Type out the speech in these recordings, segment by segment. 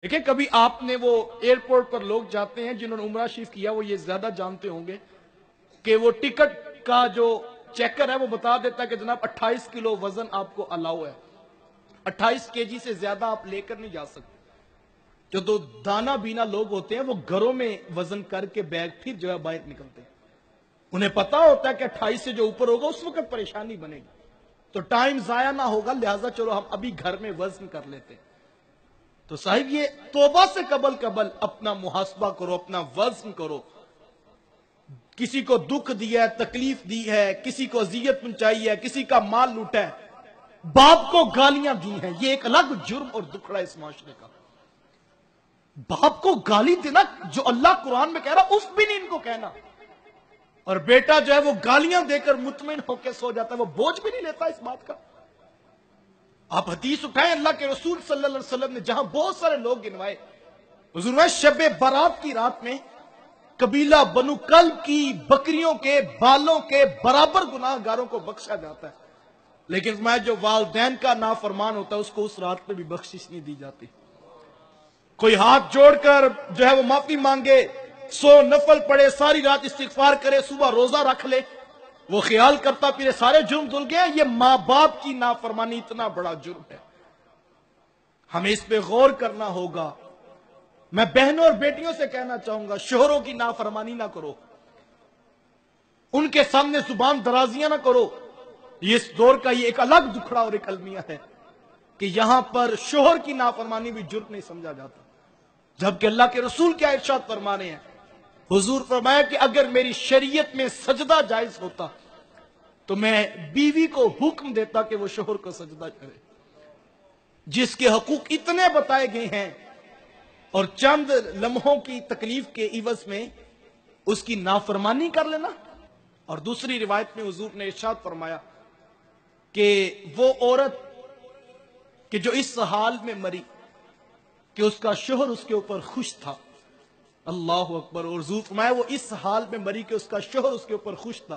देखिए, कभी आपने वो एयरपोर्ट पर लोग जाते हैं जिन्होंने उमरा शरीफ किया, वो ये ज्यादा जानते होंगे कि वो टिकट का जो चेकर है वो बता देता है कि जनाब 28 किलो वजन आपको अलाउ है, 28 केजी से ज्यादा आप लेकर नहीं जा सकते। जो दो दाना बीना लोग होते हैं वो घरों में वजन करके बैग फिर जो है बाहर निकलते हैं। उन्हें पता होता है कि 28 से जो ऊपर होगा उस वक्त परेशानी बनेगी, तो टाइम जाया ना होगा, लिहाजा चलो हम अभी घर में वजन कर लेते हैं। तो साहिब, ये तौबा से कबल अपना मुहासबा करो, अपना वजन करो। किसी को दुख दिया है, तकलीफ दी है, किसी को अजियत पहुंचाई है, किसी का माल लूटा है, बाप को गालियां दी हैं, ये एक अलग जुर्म और दुखड़ा इस माशरे का। बाप को गाली देना जो अल्लाह कुरान में कह रहा, उस भी नहीं इनको कहना। और बेटा जो है वो गालियां देकर मुतमिन होकर सो जाता है, वो बोझ भी नहीं लेता इस बात का। आप हदीस उठाएं, अल्लाह के रसूल सल्लल्लाहु अलैहि वसल्लम ने जहां बहुत सारे लोग गिनवाए, हुजूर में शब बारात की रात में कबीला बनु कल्ब की बकरियों के बालों के बराबर गुनाहगारों को बख्शा जाता है, लेकिन मैं जो वालदैन का नाफरमान होता है उसको उस रात में भी बख्शिश नहीं दी जाती। कोई हाथ जोड़कर जो है वो माफी मांगे, 100 नफल पड़े, सारी रात इस्तिगफार करे, सुबह रोजा रख ले, वो ख्याल करता फिर सारे जुर्म धुल गए। ये मां बाप की नाफरमानी इतना बड़ा जुर्म है, हमें इस पे गौर करना होगा। मैं बहनों और बेटियों से कहना चाहूंगा, शोहरों की नाफरमानी ना करो, उनके सामने जुबान दराजियां ना करो। ये इस दौर का ये एक अलग दुखड़ा और एक अलमिया है कि यहां पर शोहर की नाफरमानी भी जुर्म नहीं समझा जाता, जबकि अल्लाह के रसूल क्या इरशाद फरमा रहे हैं। हुजूर फरमाया कि अगर मेरी शरीयत में सजदा जायज होता तो मैं बीवी को हुक्म देता कि वो शोहर को सजदा करे। जिसके हकूक इतने बताए गए हैं और चंद लम्हों की तकलीफ के इवज में उसकी नाफरमानी कर लेना। और दूसरी रिवायत में हुजूर ने इरशाद फरमाया कि वो औरत कि जो इस हाल में मरी कि उसका शोहर उसके ऊपर खुश था, अल्लाह अकबर। और हुजूर फरमाया वो इस हाल में मरी कि उसका शोहर उसके ऊपर खुश था,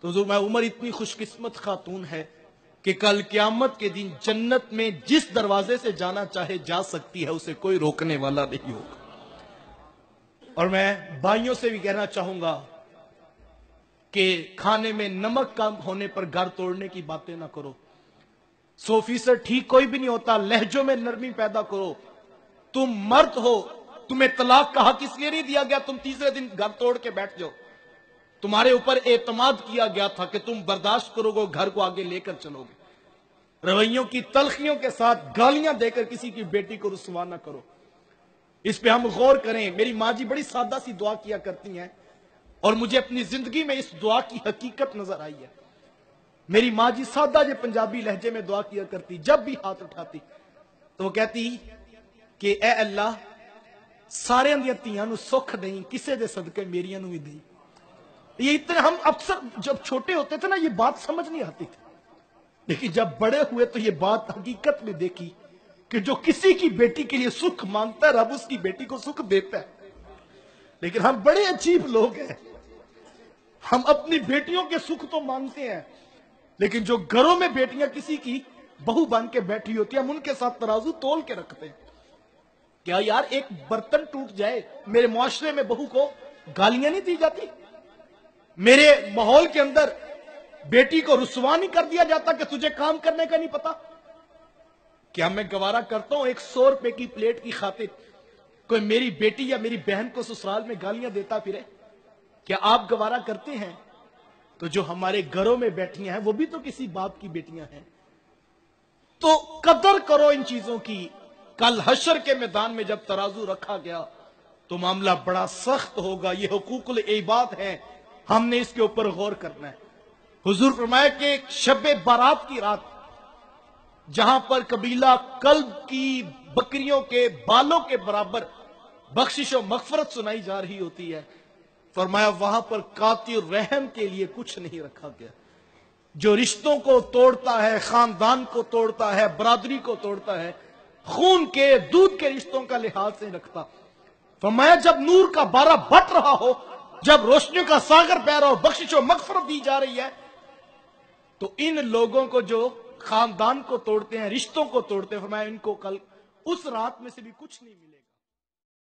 तो हुजूर मैं उमर इतनी खुशकिस्मत खातून है कि कल क़यामत के दिन जन्नत में जिस दरवाजे से जाना चाहे जा सकती है, उसे कोई रोकने वाला नहीं होगा। और मैं भाइयों से भी कहना चाहूंगा कि खाने में नमक कम होने पर घर तोड़ने की बातें ना करो। 100% ठीक कोई भी नहीं होता, लहजों में नरमी पैदा करो। तुम मर्द हो, तुम्हें तलाक का हक इसलिए नहीं दिया गया तुम तीसरे दिन घर तोड़ के बैठ जाओ। तुम्हारे ऊपर एतमाद किया गया था कि तुम बर्दाश्त करोगे, घर को आगे लेकर चलोगे। रवैयों की तलखियों के साथ गालियां देकर किसी की बेटी को रुसवा ना करो, इस पे हम गौर करें। मेरी माँ जी बड़ी सादा सी दुआ किया करती हैं और मुझे अपनी जिंदगी में इस दुआ की हकीकत नजर आई है। मेरी माँ जी सादा जो पंजाबी लहजे में दुआ किया करती, जब भी हाथ उठाती तो वो कहती कि ए अल्लाह, सारे दियां धीआं नूं सुख देई, किसे दे सदके मेरियां नूं भी देई। ये इतने हम अक्सर जब छोटे होते थे ना, ये बात समझ नहीं आती थी, लेकिन जब बड़े हुए तो ये बात हकीकत में देखी कि जो किसी की बेटी के लिए सुख मांगता है, रब उसकी बेटी को सुख देता है। लेकिन हम बड़े अजीब लोग हैं, हम अपनी बेटियों के सुख तो मांगते हैं, लेकिन जो घरों में बेटियां किसी की बहू बन के बैठी होती है, हम उनके साथ तराजू तोल के रखते हैं। क्या यार, एक बर्तन टूट जाए, मेरे मुआशरे में बहू को गालियां नहीं दी जाती? मेरे माहौल के अंदर बेटी को रुसवा नहीं कर दिया जाता कि तुझे काम करने का नहीं पता? क्या मैं गवारा करता हूं 100 रुपए की प्लेट की खातिर कोई मेरी बेटी या मेरी बहन को ससुराल में गालियां देता फिरे? क्या आप गवारा करते हैं? तो जो हमारे घरों में बैठियां हैं वो भी तो किसी बाप की बेटियां हैं। तो कदर करो इन चीजों की। कल हशर के मैदान में जब तराजू रखा गया तो मामला बड़ा सख्त होगा। ये हुकूकुल इबाद है, हमने इसके ऊपर गौर करना है। हुजूर फरमाया कि शब बारात की रात जहां पर कबीला कल्ब की बकरियों के बालों के बराबर बख्शिश और मगफरत सुनाई जा रही होती है, फरमाया वहां पर कातिल रहम के लिए कुछ नहीं रखा गया। जो रिश्तों को तोड़ता है, खानदान को तोड़ता है, बरादरी को तोड़ता है, खून के दूध के रिश्तों का लिहाज नहीं रखता। फरमाया जब नूर का बारा बट रहा हो, जब रोशनियों का सागर बह रहा हो, बख्शिश और मगफरत दी जा रही है, तो इन लोगों को जो खानदान को तोड़ते हैं, रिश्तों को तोड़ते हैं, फरमाया इनको कल اس رات میں سے بھی کچھ نہیں ملے گا.